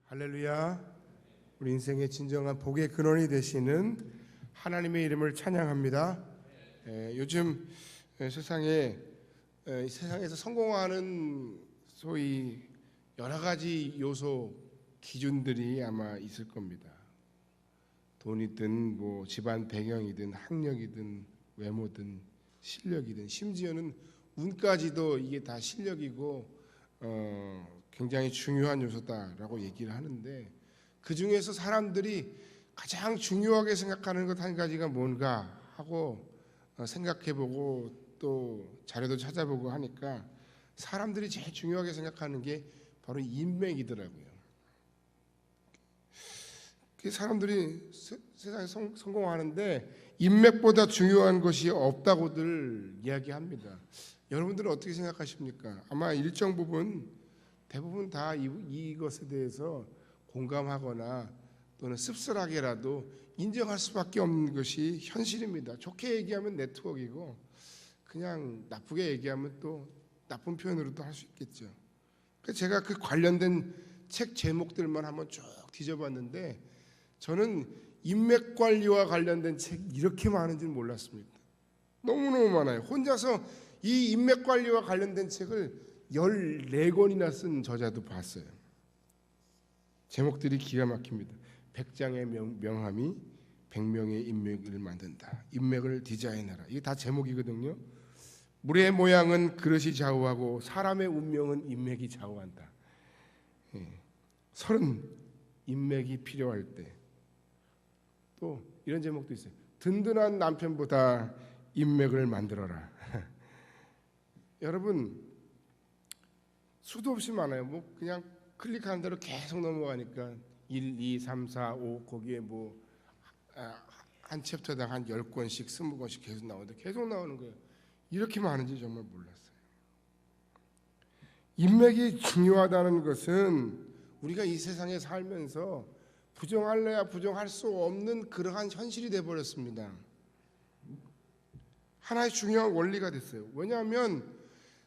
할렐루야. 우리 인생의 진정한 복의 근원이 되시는 하나님의 이름을 찬양합니다. 요즘 세상에서 성공하는 소위 여러 가지 요소 기준들이 아마 있을 겁니다. 돈이든 뭐 집안 배경이든 학력이든 외모든 실력이든 심지어는 운까지도 이게 다 실력이고 굉장히 중요한 요소다라고 얘기를 하는데, 그 중에서 사람들이 가장 중요하게 생각하는 것 한 가지가 뭔가 하고 생각해보고 또 자료도 찾아보고 하니까 사람들이 제일 중요하게 생각하는 게 바로 인맥이더라고요. 사람들이 세상에 성공하는데 인맥보다 중요한 것이 없다고들 이야기합니다. 여러분들은 어떻게 생각하십니까? 아마 일정 부분, 대부분 다 이것에 대해서 공감하거나 또는 씁쓸하게라도 인정할 수밖에 없는 것이 현실입니다. 좋게 얘기하면 네트워크이고 그냥 나쁘게 얘기하면 또 나쁜 표현으로도 할 수 있겠죠. 그래서 제가 그 관련된 책 제목들만 한번 쭉 뒤져봤는데 저는 인맥 관리와 관련된 책이 이렇게 많은 줄 몰랐습니다. 너무너무 많아요. 혼자서 이 인맥 관리와 관련된 책을 14권이나 쓴 저자도 봤어요. 제목들이 기가 막힙니다. 100장의 명함이 100명의 인맥을 만든다. 인맥을 디자인하라. 이게 다 제목이거든요. 물의 모양은 그릇이 좌우하고 사람의 운명은 인맥이 좌우한다. 30 인맥이 필요할 때. 또 이런 제목도 있어요. 든든한 남편보다 인맥을 만들어라. 여러분, 수도 없이 많아요. 뭐 그냥 클릭하는 대로 계속 넘어가니까 1, 2, 3, 4, 5 거기에 뭐 한 챕터당 한 10권씩 20권씩 계속 나오는데 계속 나오는 거예요. 이렇게 많은지 정말 몰랐어요. 인맥이 중요하다는 것은 우리가 이 세상에 살면서 부정할래야 부정할 수 없는 그러한 현실이 되어버렸습니다. 하나의 중요한 원리가 됐어요. 왜냐하면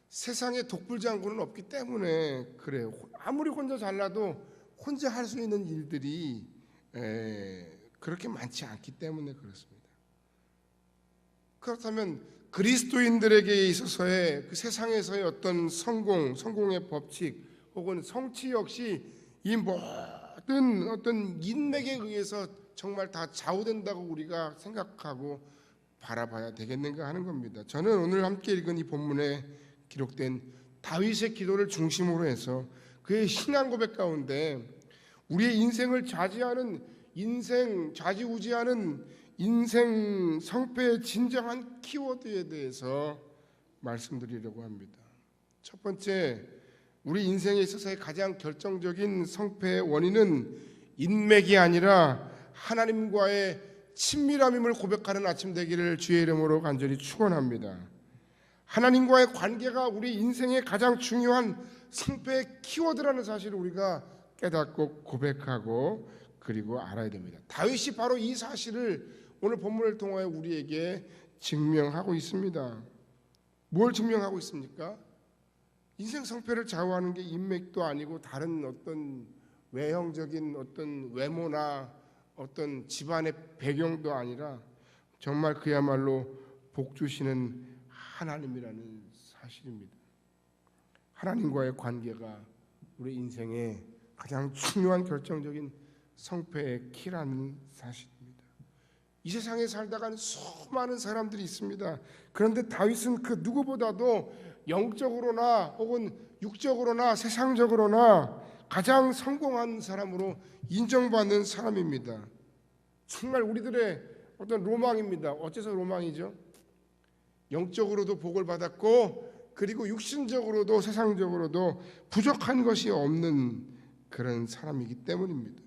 세상에 독불장군은 없기 때문에 그래요. 아무리 혼자 잘나도 혼자 할 수 있는 일들이 그렇게 많지 않기 때문에 그렇습니다. 그렇다면 그리스도인들에게 있어서의 그 세상에서의 어떤 성공의 법칙 혹은 성취 역시 이 모든 어떤 인맥에 의해서 정말 다 좌우된다고 우리가 생각하고 바라봐야 되겠는가 하는 겁니다. 저는 오늘 함께 읽은 이 본문에 기록된 다윗의 기도를 중심으로 해서 그의 신앙 고백 가운데 우리의 인생을 좌지우지하는 인생 성패의 진정한 키워드에 대해서 말씀드리려고 합니다. 첫 번째, 우리 인생에 있어서의 가장 결정적인 성패의 원인은 인맥이 아니라 하나님과의 친밀함임을 고백하는 아침 되기를 주의 이름으로 간절히 축원합니다. 하나님과의 관계가 우리 인생의 가장 중요한 승패의 키워드라는 사실을 우리가 깨닫고 고백하고 그리고 알아야 됩니다. 다윗이 바로 이 사실을 오늘 본문을 통하여 우리에게 증명하고 있습니다. 뭘 증명하고 있습니까? 인생 성패를 좌우하는 게 인맥도 아니고 다른 어떤 외형적인 어떤 외모나 어떤 집안의 배경도 아니라 정말 그야말로 복 주시는 하나님이라는 사실입니다. 하나님과의 관계가 우리 인생의 가장 중요한 결정적인 성패의 키라는 사실입니다. 이 세상에 살다가는 수많은 사람들이 있습니다. 그런데 다윗은 그 누구보다도 영적으로나 혹은 육적으로나 세상적으로나 가장 성공한 사람으로 인정받는 사람입니다. 정말 우리들의 어떤 로망입니다. 어째서 로망이죠? 영적으로도 복을 받았고 그리고 육신적으로도 세상적으로도 부족한 것이 없는 그런 사람이기 때문입니다.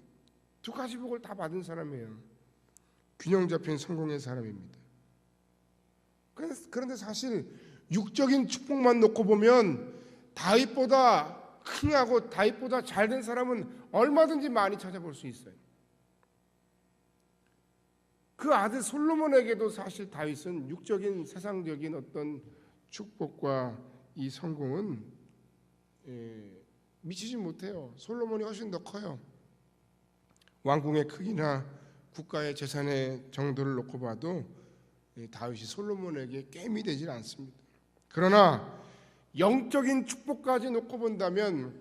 두 가지 복을 다 받은 사람이에요. 균형 잡힌 성공의 사람입니다. 그런데 사실 육적인 축복만 놓고 보면 다윗보다 흥하고 다윗보다 잘된 사람은 얼마든지 많이 찾아볼 수 있어요. 그 아들 솔로몬에게도 사실 다윗은 육적인 세상적인 어떤 축복과 이 성공은 미치지 못해요. 솔로몬이 훨씬 더 커요. 왕궁의 크기나 국가의 재산의 정도를 놓고 봐도 다윗이 솔로몬에게 깸이 되질 않습니다. 그러나 영적인 축복까지 놓고 본다면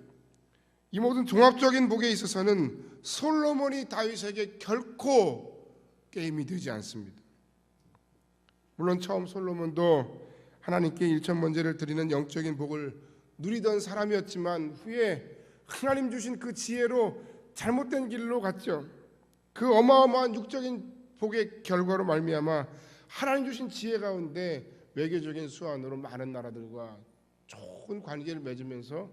이 모든 종합적인 복에 있어서는 솔로몬이 다윗에게 결코 깸이 되지 않습니다. 물론 처음 솔로몬도 하나님께 일천번제를 드리는 영적인 복을 누리던 사람이었지만 후에 하나님 주신 그 지혜로 잘못된 길로 갔죠. 그 어마어마한 육적인 복의 결과로 말미암아 하나님 주신 지혜 가운데 외교적인 수완으로 많은 나라들과 좋은 관계를 맺으면서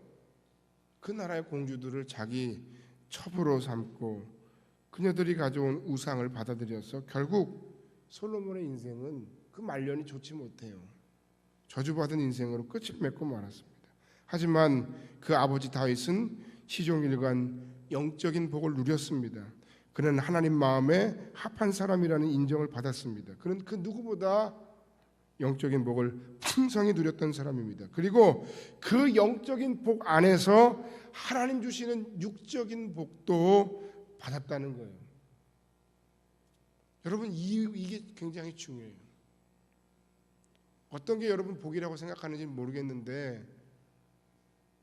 그 나라의 공주들을 자기 첩으로 삼고 그녀들이 가져온 우상을 받아들여서 결국 솔로몬의 인생은 그 말년이 좋지 못해요. 저주받은 인생으로 끝을 맺고 말았습니다. 하지만 그 아버지 다윗은 시종일관 영적인 복을 누렸습니다. 그는 하나님 마음에 합한 사람이라는 인정을 받았습니다. 그는 그 누구보다 영적인 복을 풍성히 누렸던 사람입니다. 그리고 그 영적인 복 안에서 하나님 주시는 육적인 복도 받았다는 거예요. 여러분 이게 굉장히 중요해요. 어떤 게 여러분 복이라고 생각하는지 모르겠는데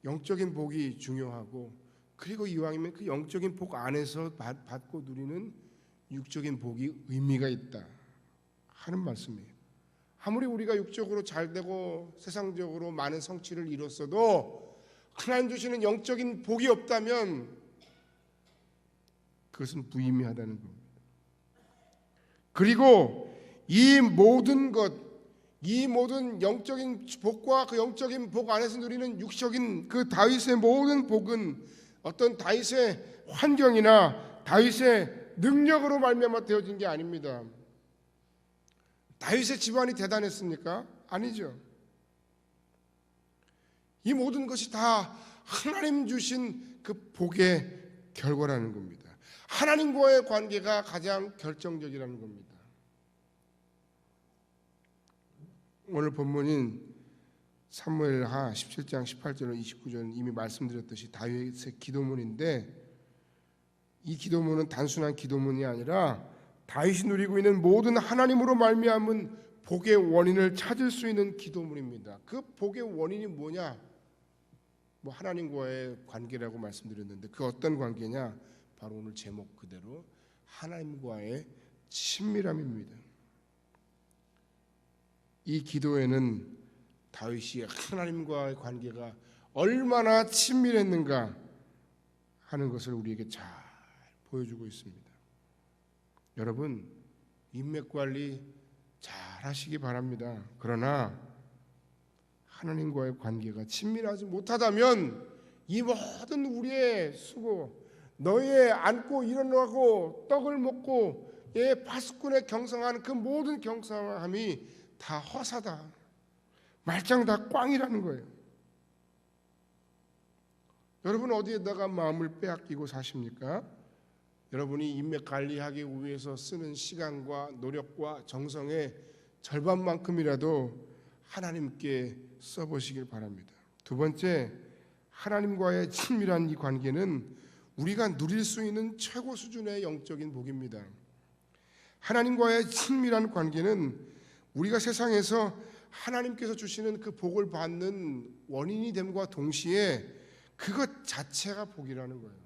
영적인 복이 중요하고 그리고 이왕이면 그 영적인 복 안에서 받고 누리는 육적인 복이 의미가 있다 하는 말씀이에요. 아무리 우리가 육적으로 잘되고 세상적으로 많은 성취를 이뤘어도 하나님 주시는 영적인 복이 없다면 그것은 무의미하다는 겁니다. 그리고 이 모든 영적인 복과 그 영적인 복 안에서 누리는 육적인 그 다윗의 모든 복은 어떤 다윗의 환경이나 다윗의 능력으로 말미암아 되어진 게 아닙니다. 다윗의 집안이 대단했습니까? 아니죠. 이 모든 것이 다 하나님 주신 그 복의 결과라는 겁니다. 하나님과의 관계가 가장 결정적이라는 겁니다. 오늘 본문인 사무엘하 17장 18절 29절은 이미 말씀드렸듯이 다윗의 기도문인데 이 기도문은 단순한 기도문이 아니라 다윗이 누리고 있는 모든 하나님으로 말미암은 복의 원인을 찾을 수 있는 기도문입니다. 그 복의 원인이 뭐냐? 하나님과의 관계라고 말씀드렸는데 그 어떤 관계냐? 바로 오늘 제목 그대로 하나님과의 친밀함입니다. 이 기도에는 다윗이 하나님과의 관계가 얼마나 친밀했는가 하는 것을 우리에게 잘 보여주고 있습니다. 여러분 인맥 관리 잘 하시기 바랍니다. 그러나 하나님과의 관계가 친밀하지 못하다면 이 모든 우리의 수고, 너의 앉고 일어나고 떡을 먹고 파수꾼에 경성하는 그 모든 경성함이 다 허사다. 말짱 다 꽝이라는 거예요. 여러분 어디에다가 마음을 빼앗기고 사십니까? 여러분이 인맥 관리하기 위해서 쓰는 시간과 노력과 정성의 절반만큼이라도 하나님께 써보시길 바랍니다. 두 번째, 하나님과의 친밀한 이 관계는 우리가 누릴 수 있는 최고 수준의 영적인 복입니다. 하나님과의 친밀한 관계는 우리가 세상에서 하나님께서 주시는 그 복을 받는 원인이 됨과 동시에 그것 자체가 복이라는 거예요.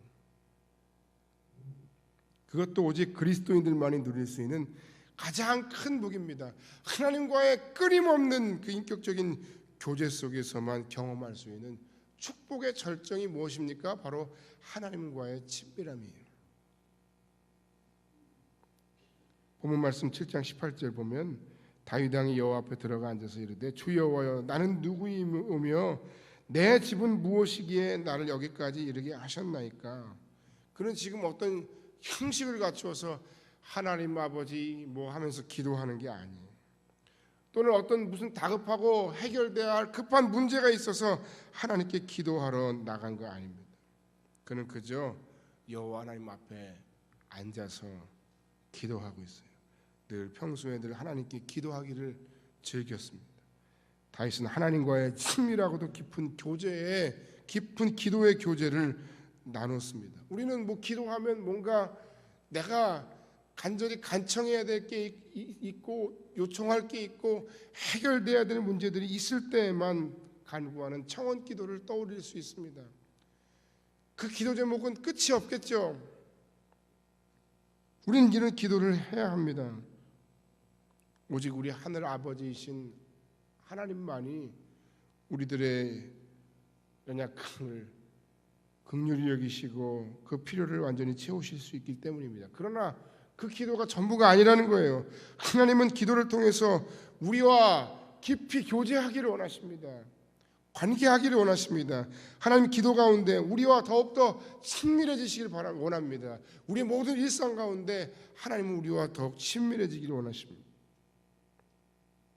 그것도 오직 그리스도인들만이 누릴 수 있는 가장 큰 복입니다. 하나님과의 끊임없는 그 인격적인 교제 속에서만 경험할 수 있는 축복의 절정이 무엇입니까? 바로 하나님과의 친밀함이에요. 본문 말씀 7장 18절 보면 다윗 왕이 여호와 앞에 들어가 앉아서 이르되 주 여호와여 나는 누구이며 내 집은 무엇이기에 나를 여기까지 이르게 하셨나이까. 그는 지금 어떤 형식을 갖추어서 하나님 아버지 하면서 기도하는 게 아니에요. 또는 어떤 무슨 다급하고 해결돼야 할 급한 문제가 있어서 하나님께 기도하러 나간 거 아닙니다. 그는 그저 여호와 하나님 앞에 앉아서 기도하고 있어요. 늘 평소에 늘 하나님께 기도하기를 즐겼습니다. 다윗은 하나님과의 친밀하고도 깊은 기도의 교제를 나눴습니다. 우리는 기도하면 뭔가 내가 간절히 간청해야 될 게 있고 요청할 게 있고 해결돼야 될 문제들이 있을 때만 간구하는 청원 기도를 떠올릴 수 있습니다. 그 기도 제목은 끝이 없겠죠. 우리는 이런 기도를 해야 합니다. 오직 우리 하늘 아버지이신 하나님만이 우리들의 연약함을 긍휼히 여기시고 그 필요를 완전히 채우실 수 있기 때문입니다. 그러나 그 기도가 전부가 아니라는 거예요. 하나님은 기도를 통해서 우리와 깊이 교제하기를 원하십니다. 관계하기를 원하십니다. 하나님 기도 가운데 우리와 더욱더 친밀해지시길 원합니다. 우리의 모든 일상 가운데 하나님은 우리와 더욱 친밀해지기를 원하십니다.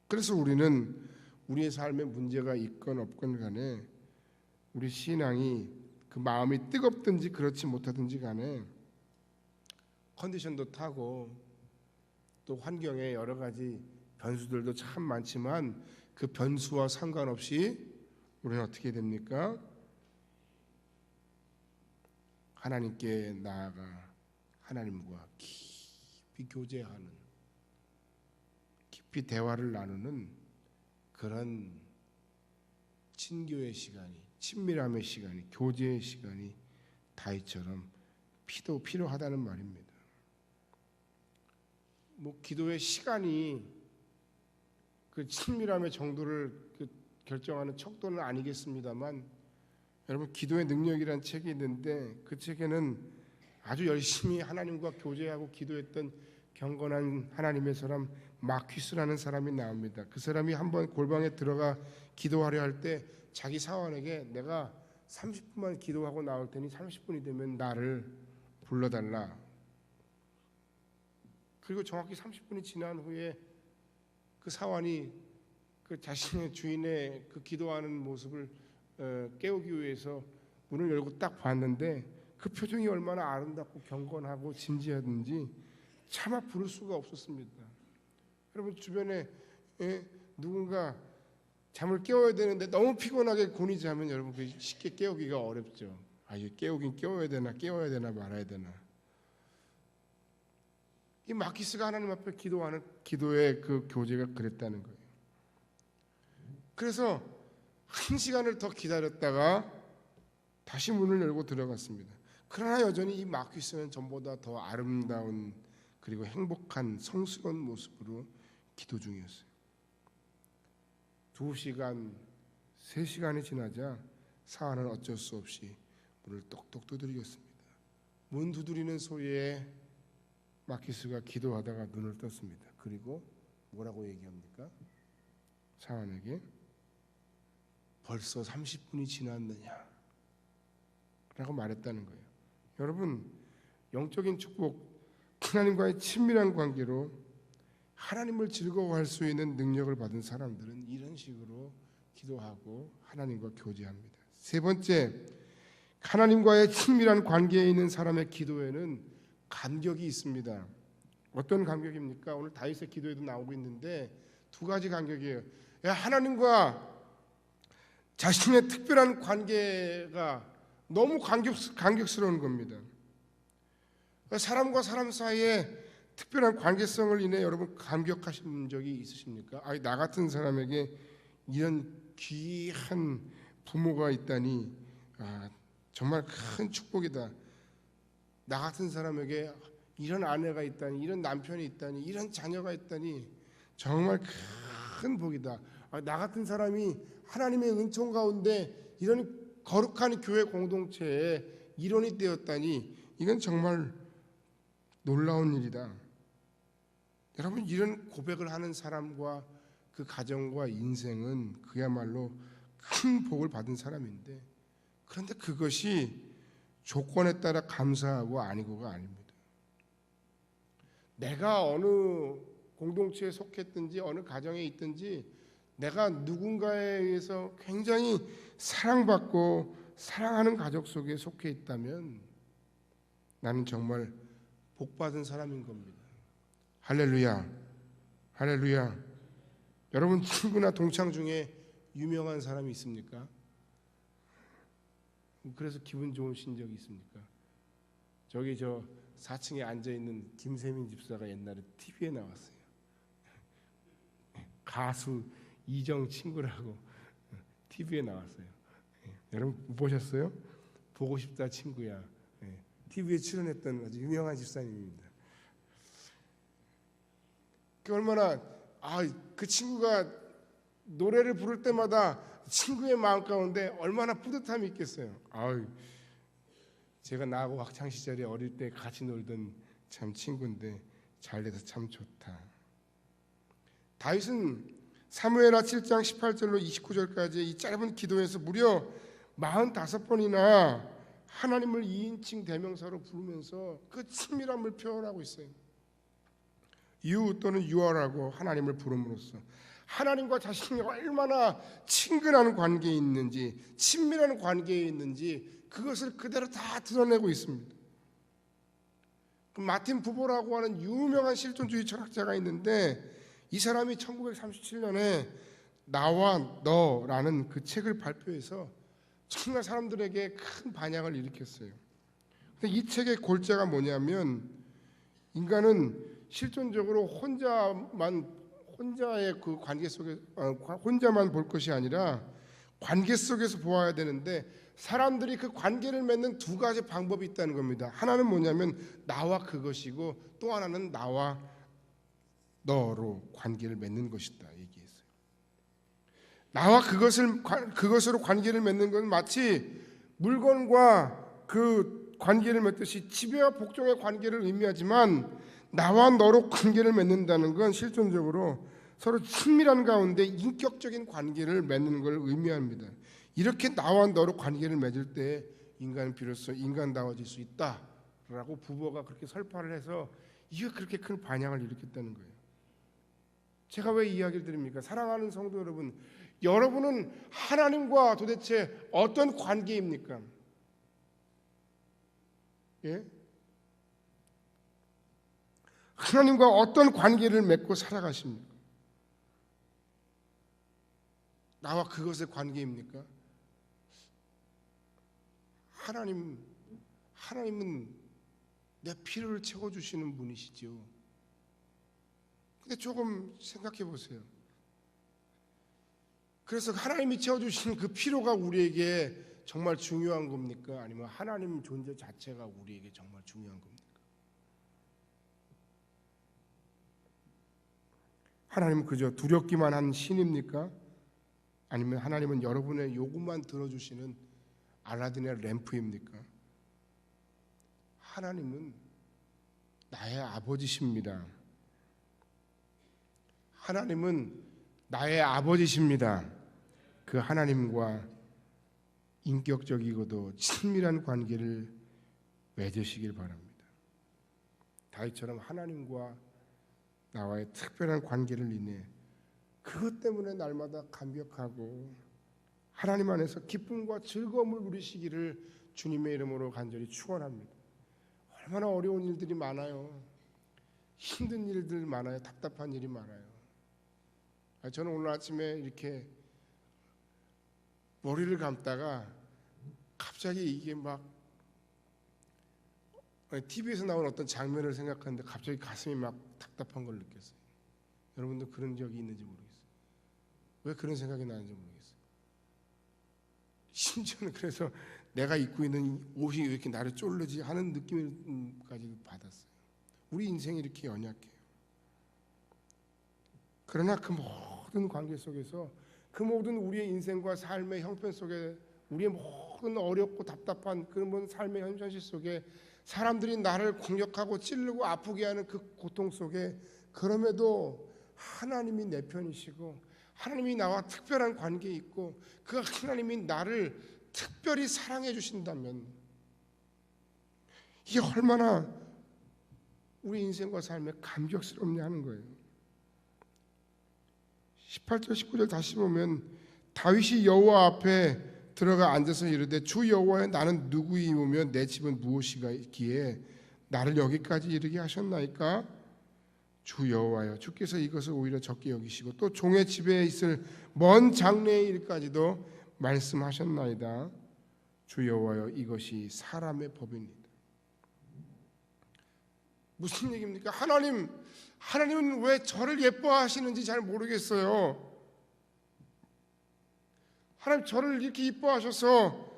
그래서 우리는 우리의 삶에 문제가 있건 없건 간에 우리 신앙이 그 마음이 뜨겁든지 그렇지 못하든지 간에 컨디션도 타고 또 환경에 여러 가지 변수들도 참 많지만 그 변수와 상관없이 우리는 어떻게 됩니까? 하나님께 나아가 하나님과 깊이 교제하는, 깊이 대화를 나누는 그런 친교의 시간이, 친밀함의 시간이, 교제의 시간이 다윗처럼 필요하다는 말입니다. 뭐 기도의 시간이 그 친밀함의 정도를 결정하는 척도는 아니겠습니다만, 여러분 기도의 능력이라는 책이 있는데 그 책에는 아주 열심히 하나님과 교제하고 기도했던 경건한 하나님의 사람 마퀴스라는 사람이 나옵니다. 그 사람이 한번 골방에 들어가 기도하려 할 때 자기 사원에게 내가 30분만 기도하고 나올 테니 30분이 되면 나를 불러달라. 그리고 정확히 30분이 지난 후에 그 사원이 그 자신의 주인의 그 기도하는 모습을 깨우기 위해서 문을 열고 딱 봤는데 그 표정이 얼마나 아름답고 경건하고 진지하든지 차마 부를 수가 없었습니다. 여러분 주변에 누군가 잠을 깨워야 되는데 너무 피곤하게 곤히 자면 여러분 쉽게 깨우기가 어렵죠. 이거 깨우긴 깨워야 되나 말아야 되나. 이 마키스가 하나님 앞에 기도하는 기도의 그 교제가 그랬다는 거예요. 그래서 1시간을 더 기다렸다가 다시 문을 열고 들어갔습니다. 그러나 여전히 이 마키스는 전보다 더 아름다운 그리고 행복한 성스러운 모습으로 기도 중이었어요. 2시간, 3시간이 지나자 사안은 어쩔 수 없이 문을 똑똑 두드렸습니다. 문 두드리는 소리에 마키스가 기도하다가 눈을 떴습니다. 그리고 뭐라고 얘기합니까? 사안에게 벌써 30분이 지났느냐 라고 말했다는 거예요. 여러분 영적인 축복, 하나님과의 친밀한 관계로 하나님을 즐거워할 수 있는 능력을 받은 사람들은 이런 식으로 기도하고 하나님과 교제합니다. 세 번째, 하나님과의 친밀한 관계에 있는 사람의 기도에는 간격이 있습니다. 어떤 간격입니까? 오늘 다윗의 기도에도 나오고 있는데 2가지 간격이에요. 하나님과 자신의 특별한 관계가 너무 간격스러운 겁니다. 사람과 사람 사이에 특별한 관계성을 인해 여러분 감격하신 적이 있으십니까? 나 같은 사람에게 이런 귀한 부모가 있다니 정말 큰 축복이다. 나 같은 사람에게 이런 아내가 있다니, 이런 남편이 있다니, 이런 자녀가 있다니 정말 큰 복이다. 나 같은 사람이 하나님의 은총 가운데 이런 거룩한 교회 공동체의 일원이 되었다니 이건 정말 놀라운 일이다. 여러분 이런 고백을 하는 사람과 그 가정과 인생은 그야말로 큰 복을 받은 사람인데, 그런데 그것이 조건에 따라 감사하고 아니고가 아닙니다. 내가 어느 공동체에 속했든지 어느 가정에 있든지 내가 누군가에 의해서 굉장히 사랑받고 사랑하는 가족 속에 속해 있다면 나는 정말 복받은 사람인 겁니다. 할렐루야, 할렐루야. 여러분 친구나 동창 중에 유명한 사람이 있습니까? 그래서 기분 좋으신 적이 있습니까? 저기 4층에 앉아있는 김세민 집사가 옛날에 TV에 나왔어요. 가수 이정 친구라고 TV에 나왔어요. 여러분 보셨어요? 보고 싶다 친구야. TV에 출연했던 아주 유명한 집사님입니다. 얼마나 그 친구가 노래를 부를 때마다 친구의 마음 가운데 얼마나 뿌듯함이 있겠어요. 제가 나하고 학창 시절에 어릴 때 같이 놀던 참 친구인데 잘 돼서 참 좋다. 다윗은 사무엘하 7장 18절로 29절까지 이 짧은 기도에서 무려 45번이나 하나님을 2인칭 대명사로 부르면서 그 친밀함을 표현하고 있어요. You 또는 You라고 하나님을 부름으로써 하나님과 자신이 얼마나 친근한 관계에 있는지, 친밀한 관계에 있는지 그것을 그대로 다 드러내고 있습니다. 마틴 부보라고 하는 유명한 실존주의 철학자가 있는데 이 사람이 1937년에 나와 너라는 그 책을 발표해서 정말 사람들에게 큰 반향을 일으켰어요. 근데 이 책의 골자가 뭐냐면 인간은 실존적으로 혼자의 그 관계 속에 혼자만 볼 것이 아니라 관계 속에서 보아야 되는데 사람들이 그 관계를 맺는 두 가지 방법이 있다는 겁니다. 하나는 뭐냐면 나와 그것이고 또 하나는 나와 너로 관계를 맺는 것이다 얘기했어요. 나와 그것으로 관계를 맺는 건 마치 물건과 그 관계를 맺듯이 지배와 복종의 관계를 의미하지만 나와 너로 관계를 맺는다는 건 실존적으로 서로 친밀한 가운데 인격적인 관계를 맺는 걸 의미합니다. 이렇게 나와 너로 관계를 맺을 때 인간은 비로소 인간다워질 수 있다라고 부보가 그렇게 설파를 해서 이게 그렇게 큰 반향을 일으켰다는 거예요. 제가 왜 이야기를 드립니까? 사랑하는 성도 여러분, 여러분은 하나님과 도대체 어떤 관계입니까? 예? 하나님과 어떤 관계를 맺고 살아가십니까? 나와 그것의 관계입니까? 하나님은 내 필요를 채워주시는 분이시죠. 근데 조금 생각해 보세요. 그래서 하나님이 채워주시는 그 필요가 우리에게 정말 중요한 겁니까? 아니면 하나님 존재 자체가 우리에게 정말 중요한 겁니까? 하나님은 그저 두렵기만 한 신입니까? 아니면 하나님은 여러분의 요구만 들어주시는 알라딘의 램프입니까? 하나님은 나의 아버지십니다. 하나님은 나의 아버지십니다. 그 하나님과 인격적이고도 친밀한 관계를 맺으시길 바랍니다. 다윗처럼 하나님과 나와의 특별한 관계를 인해 그것 때문에 날마다 감격하고 하나님 안에서 기쁨과 즐거움을 누리시기를 주님의 이름으로 간절히 축원합니다. 얼마나 어려운 일들이 많아요. 힘든 일들 많아요. 답답한 일이 많아요. 저는 오늘 아침에 이렇게 머리를 감다가 갑자기 이게 막 TV에서 나온 어떤 장면을 생각하는데 갑자기 가슴이 막 답답한 걸 느꼈어요. 여러분도 그런 적이 있는지 모르겠어요. 왜 그런 생각이 나는지 모르겠어요. 심지어는 그래서 내가 입고 있는 옷이 왜 이렇게 나를 쫄르지 하는 느낌까지 받았어요. 우리 인생이 이렇게 연약해요. 그러나 그 모든 관계 속에서 그 모든 우리의 인생과 삶의 형편 속에 우리의 모든 어렵고 답답한 그런 삶의 현실 속에 사람들이 나를 공격하고 찌르고 아프게 하는 그 고통 속에 그럼에도 하나님이 내 편이시고 하나님이 나와 특별한 관계에 있고 그 하나님이 나를 특별히 사랑해 주신다면 이게 얼마나 우리 인생과 삶에 감격스럽냐 하는 거예요. 18절 19절 다시 보면 다윗이 여호와 앞에 들어가 앉아서 이르되 주 여호와여 나는 누구이오며 내 집은 무엇이기에 나를 여기까지 이르게 하셨나이까? 주 여호와여 주께서 이것을 오히려 적게 여기시고 또 종의 집에 있을 먼 장래의 일까지도 말씀하셨나이다. 주 여호와여 이것이 사람의 법입니다. 무슨 얘기입니까? 하나님은 왜 저를 예뻐하시는지 잘 모르겠어요. 하나님 저를 이렇게 이뻐하셔서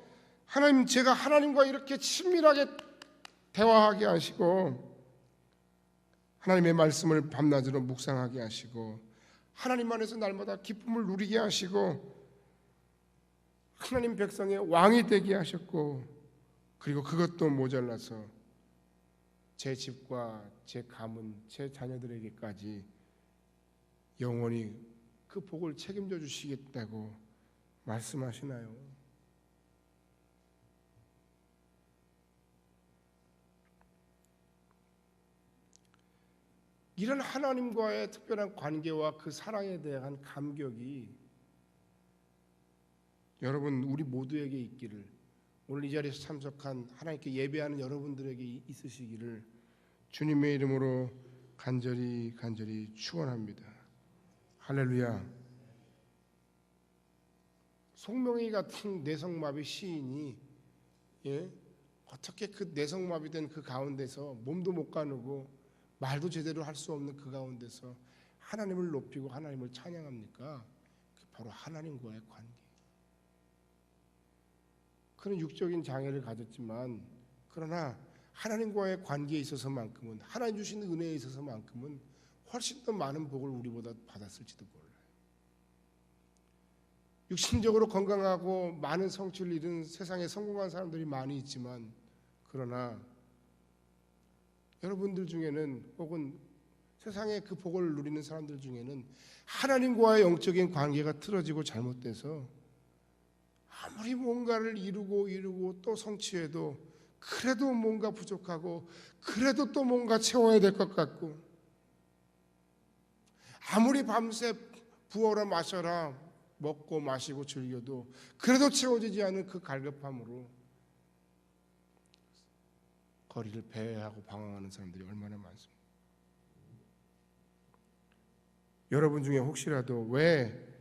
하나님 제가 하나님과 이렇게 친밀하게 대화하게 하시고 하나님의 말씀을 밤낮으로 묵상하게 하시고 하나님 안에서 날마다 기쁨을 누리게 하시고 하나님 백성의 왕이 되게 하셨고 그리고 그것도 모자라서 제 집과 제 가문, 제 자녀들에게까지 영원히 그 복을 책임져 주시겠다고 말씀하시나요? 이런 하나님과의 특별한 관계와 그 사랑에 대한 감격이 여러분 우리 모두에게 있기를, 오늘 이 자리에서 참석한 하나님께 예배하는 여러분들에게 있으시기를 주님의 이름으로 간절히 축원합니다. 할렐루야. 송명희 같은 뇌성마비 시인이 어떻게 그 뇌성마비된 그 가운데서 몸도 못 가누고 말도 제대로 할 수 없는 그 가운데서 하나님을 높이고 하나님을 찬양합니까? 그게 바로 하나님과의 관계. 그는 육적인 장애를 가졌지만 그러나 하나님과의 관계에 있어서만큼은, 하나님 주신 은혜에 있어서만큼은 훨씬 더 많은 복을 우리보다 받았을지도 몰라요. 육신적으로 건강하고 많은 성취를 이룬 세상에 성공한 사람들이 많이 있지만 그러나 여러분들 중에는 혹은 세상에 그 복을 누리는 사람들 중에는 하나님과의 영적인 관계가 틀어지고 잘못돼서 아무리 뭔가를 이루고 또 성취해도 그래도 뭔가 부족하고 그래도 또 뭔가 채워야 될 것 같고 아무리 밤새 부어라 마셔라 먹고 마시고 즐겨도 그래도 채워지지 않은 그 갈급함으로 거리를 배회하고 방황하는 사람들이 얼마나 많습니까? 여러분 중에 혹시라도 왜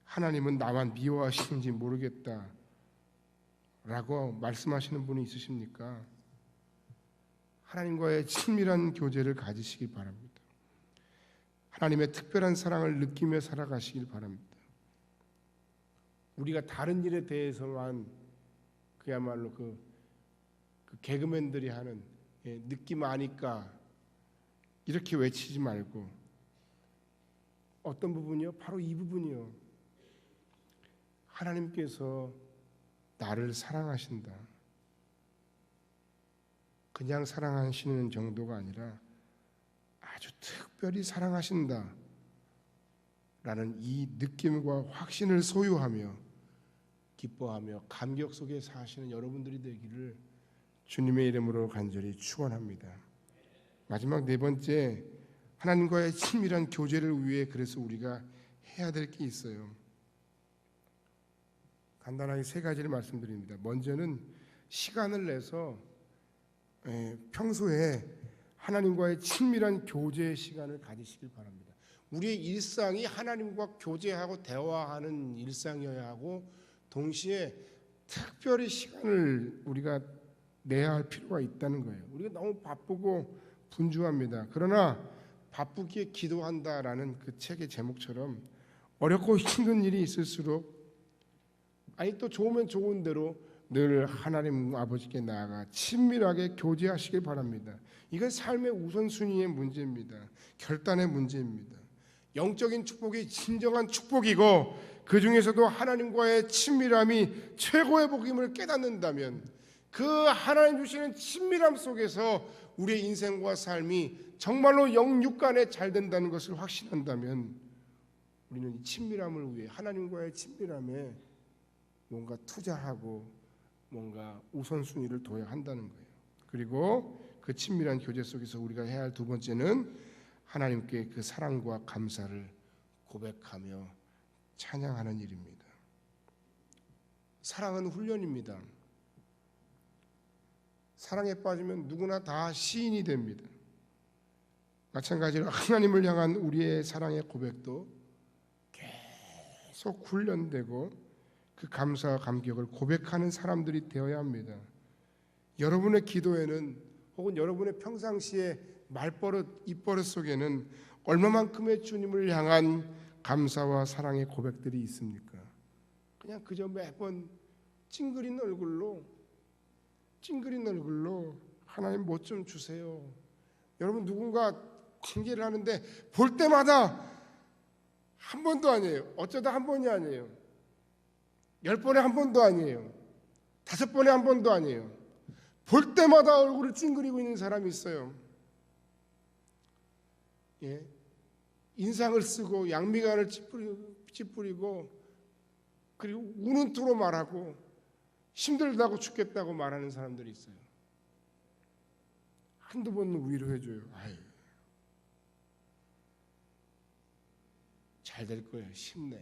하나님은 나만 미워하시는지 모르겠다 라고 말씀하시는 분이 있으십니까? 하나님과의 친밀한 교제를 가지시기 바랍니다. 하나님의 특별한 사랑을 느끼며 살아가시길 바랍니다. 우리가 다른 일에 대해서만 그야말로 그 개그맨들이 하는 느낌 아니까 이렇게 외치지 말고 어떤 부분이요? 바로 이 부분이요. 하나님께서 나를 사랑하신다. 그냥 사랑하시는 정도가 아니라 아주 특별히 사랑하신다 라는 이 느낌과 확신을 소유하며 기뻐하며 감격 속에 사시는 여러분들이 되기를 주님의 이름으로 간절히 축원합니다. 마지막 네 번째, 하나님과의 친밀한 교제를 위해 그래서 우리가 해야 될 게 있어요. 간단하게 세 가지를 말씀드립니다. 먼저는 시간을 내서 평소에 하나님과의 친밀한 교제의 시간을 가지시길 바랍니다. 우리의 일상이 하나님과 교제하고 대화하는 일상이어야 하고 동시에 특별히 시간을 우리가 내야 할 필요가 있다는 거예요. 우리가 너무 바쁘고 분주합니다. 그러나 바쁘기에 기도한다라는 그 책의 제목처럼 어렵고 힘든 일이 있을수록 또 좋으면 좋은 대로 늘 하나님 아버지께 나아가 친밀하게 교제하시길 바랍니다. 이건 삶의 우선순위의 문제입니다. 결단의 문제입니다. 영적인 축복이 진정한 축복이고 그 중에서도 하나님과의 친밀함이 최고의 복임을 깨닫는다면 그 하나님 주시는 친밀함 속에서 우리의 인생과 삶이 정말로 영육간에 잘 된다는 것을 확신한다면 우리는 이 친밀함을 위해 하나님과의 친밀함에 뭔가 투자하고 뭔가 우선순위를 둬야 한다는 거예요. 그리고 그 친밀한 교제 속에서 우리가 해야 할 두 번째는 하나님께 그 사랑과 감사를 고백하며 찬양하는 일입니다. 사랑은 훈련입니다. 사랑에 빠지면 누구나 다 시인이 됩니다. 마찬가지로 하나님을 향한 우리의 사랑의 고백도 계속 훈련되고 그 감사와 감격을 고백하는 사람들이 되어야 합니다. 여러분의 기도에는 혹은 여러분의 평상시에 말버릇, 입버릇 속에는 얼마만큼의 주님을 향한 감사와 사랑의 고백들이 있습니까? 그냥 그저 매번 찡그린 얼굴로 하나님 뭐 좀 주세요. 여러분, 누군가 징계를 하는데 볼 때마다 한 번도 아니에요. 어쩌다 한 번이 아니에요. 10번에 한 번도 아니에요. 5번에 한 번도 아니에요. 볼 때마다 얼굴을 찡그리고 있는 사람이 있어요. 예? 인상을 쓰고 양미간을 찌푸리고 그리고 우는 투로 말하고 힘들다고 죽겠다고 말하는 사람들이 있어요. 한두 번은 위로해줘요. 아유, 잘 될 거예요. 힘내.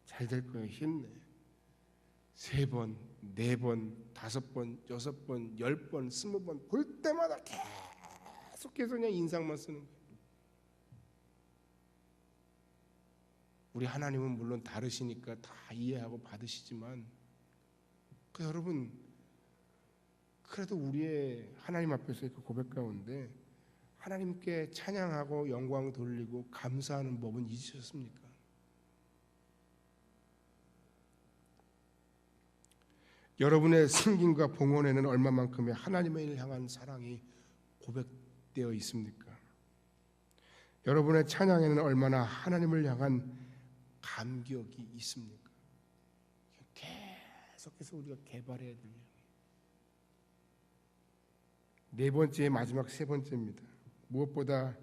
잘 될 거예요. 힘내. 3번, 4번, 5번, 6번, 10번, 20번 볼 때마다 계속해서 그냥 인상만 쓰는 거예요. 우리 하나님은 물론 다르시니까 다 이해하고 받으시지만 여러분, 그래도 우리의 하나님 앞에서의 그 고백 가운데 하나님께 찬양하고 영광 돌리고 감사하는 법은 잊으셨습니까? 여러분의 승김과 봉헌에는 얼마만큼의 하나님을 향한 사랑이 고백되어 있습니까? 여러분의 찬양에는 얼마나 하나님을 향한 감격이 있습니까? 계속해서 우리가 개발해야 돼요. 4번째, 마지막 3번째입니다. 무엇보다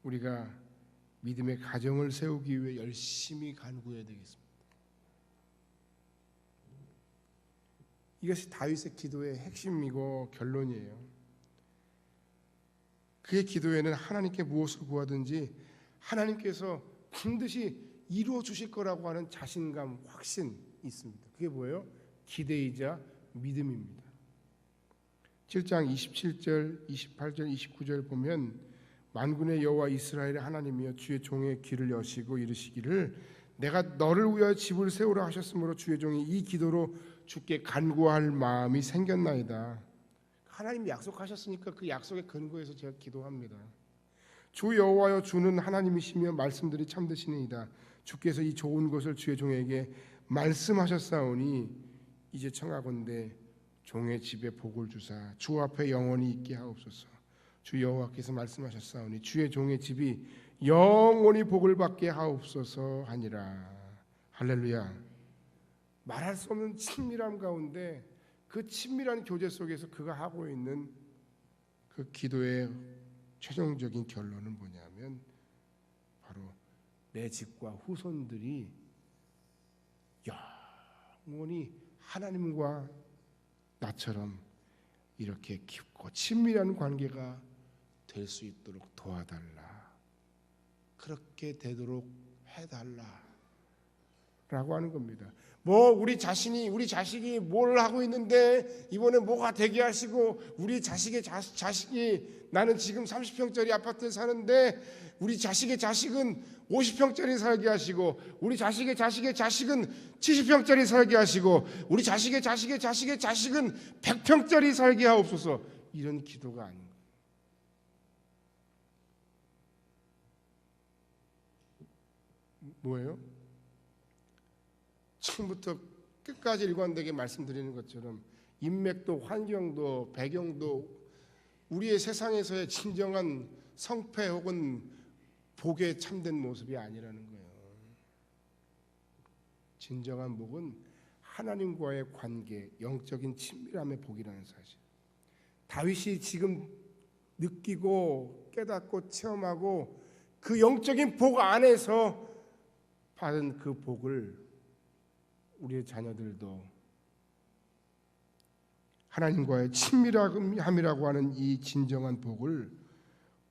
우리가 믿음의 가정을 세우기 위해 열심히 간구해야 되겠습니다. 이것이 다윗의 기도의 핵심이고 결론이에요. 그의 기도에는 하나님께 무엇을 구하든지 하나님께서 반드시 이루어 주실 거라고 하는 자신감, 확신이 있습니다. 그게 뭐예요? 기대이자 믿음입니다. 7장 27절, 28절, 29절 보면 만군의 여호와 이스라엘의 하나님이여 주의 종의 귀를 여시고 이르시기를 내가 너를 위하여 집을 세우라 하셨으므로 주의 종이 이 기도로 주께 간구할 마음이 생겼나이다. 하나님이 약속하셨으니까 그 약속에 근거해서 제가 기도합니다. 주 여호와여 주는 하나님이시며 말씀들이 참되시니이다. 주께서 이 좋은 것을 주의 종에게 말씀하셨사오니 이제 청하건대 종의 집에 복을 주사 주 앞에 영원히 있게 하옵소서. 주 여호와께서 말씀하셨사오니 주의 종의 집이 영원히 복을 받게 하옵소서 하니라. 할렐루야. 말할 수 없는 친밀함 가운데 그 친밀한 교제 속에서 그가 하고 있는 그 기도의 최종적인 결론은 뭐냐면 바로 내 집과 후손들이 영원히 하나님과 나처럼 이렇게 깊고 친밀한 관계가 될 수 있도록 도와달라. 그렇게 되도록 해달라 라고 하는 겁니다. 뭐 우리 자식이 뭘 하고 있는데 이번에 뭐가 되게 하시고 우리 자식이 나는 지금 30평짜리 아파트에 사는데 우리 자식의 자식은 50평짜리 살게 하시고 우리 자식의 자식은 70평짜리 살게 하시고 우리 자식의 자식은 100평짜리 살게 하옵소서. 이런 기도가 아닌 거예요. 뭐예요? 처음부터 끝까지 일관되게 말씀드리는 것처럼 인맥도 환경도 배경도 우리의 세상에서의 진정한 성패 혹은 복에 참된 모습이 아니라는 거예요. 진정한 복은 하나님과의 관계, 영적인 친밀함의 복이라는 사실. 다윗이 지금 느끼고 깨닫고 체험하고 그 영적인 복 안에서 받은 그 복을 우리의 자녀들도 하나님과의 친밀함이라고 하는 이 진정한 복을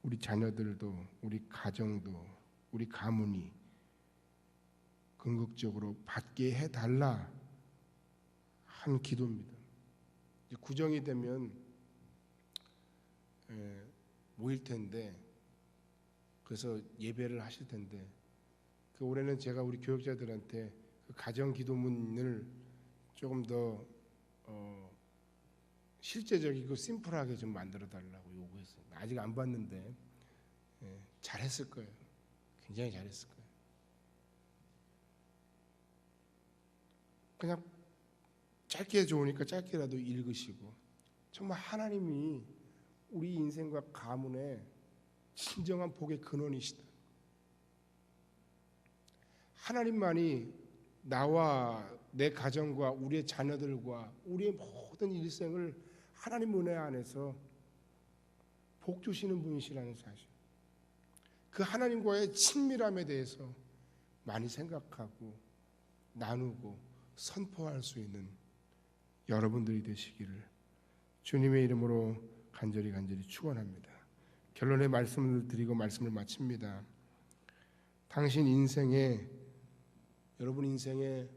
우리 자녀들도 우리 가정도 우리 가문이 궁극적으로 받게 해달라 한 기도입니다. 이제 구정이 되면 모일 텐데 그래서 예배를 하실 텐데 그 올해는 제가 우리 교육자들한테 그 가정 기도문을 조금 더 실제적이고 심플하게 좀 만들어 달라고 요구했어요. 아직 안 봤는데 잘했을 거예요. 굉장히 잘했을 거예요. 그냥 짧게 좋으니까 짧게라도 읽으시고, 정말 하나님이 우리 인생과 가문의 진정한 복의 근원이시다. 하나님만이 나와 내 가정과 우리의 자녀들과 우리의 모든 일생을 하나님 은혜 안에서 복 주시는 분이시라는 사실, 그 하나님과의 친밀함에 대해서 많이 생각하고 나누고 선포할 수 있는 여러분들이 되시기를 주님의 이름으로 간절히 축원합니다. 결론의 말씀을 드리고 말씀을 마칩니다. 여러분 인생의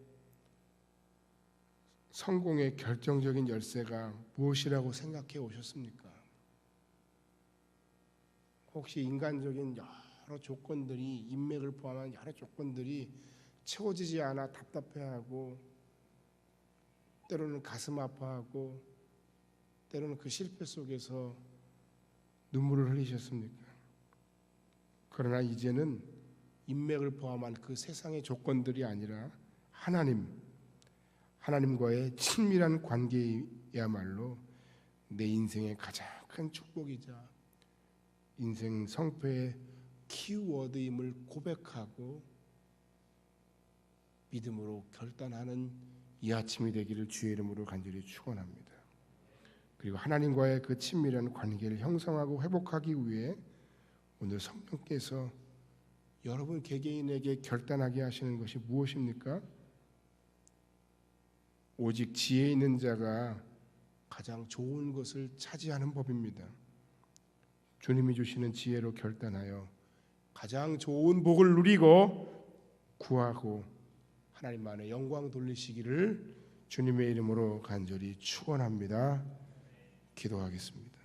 성공의 결정적인 열쇠가 무엇이라고 생각해 오셨습니까? 혹시 인간적인 여러 조건들이, 인맥을 포함한 여러 조건들이 채워지지 않아 답답해하고, 때로는 가슴 아파하고, 때로는 그 실패 속에서 눈물을 흘리셨습니까? 그러나 이제는 인맥을 포함한 그 세상의 조건들이 아니라 하나님과의 친밀한 관계야말로 내 인생의 가장 큰 축복이자 인생 성패의 키워드임을 고백하고 믿음으로 결단하는 이 아침이 되기를 주의 이름으로 간절히 축원합니다. 그리고 하나님과의 그 친밀한 관계를 형성하고 회복하기 위해 오늘 성령께서 여러분 개개인에게 결단하게 하시는 것이 무엇입니까? 오직 지혜 있는 자가 가장 좋은 것을 차지하는 법입니다. 주님이 주시는 지혜로 결단하여 가장 좋은 복을 누리고 구하고 하나님만의 영광 돌리시기를 주님의 이름으로 간절히 축원합니다. 기도하겠습니다.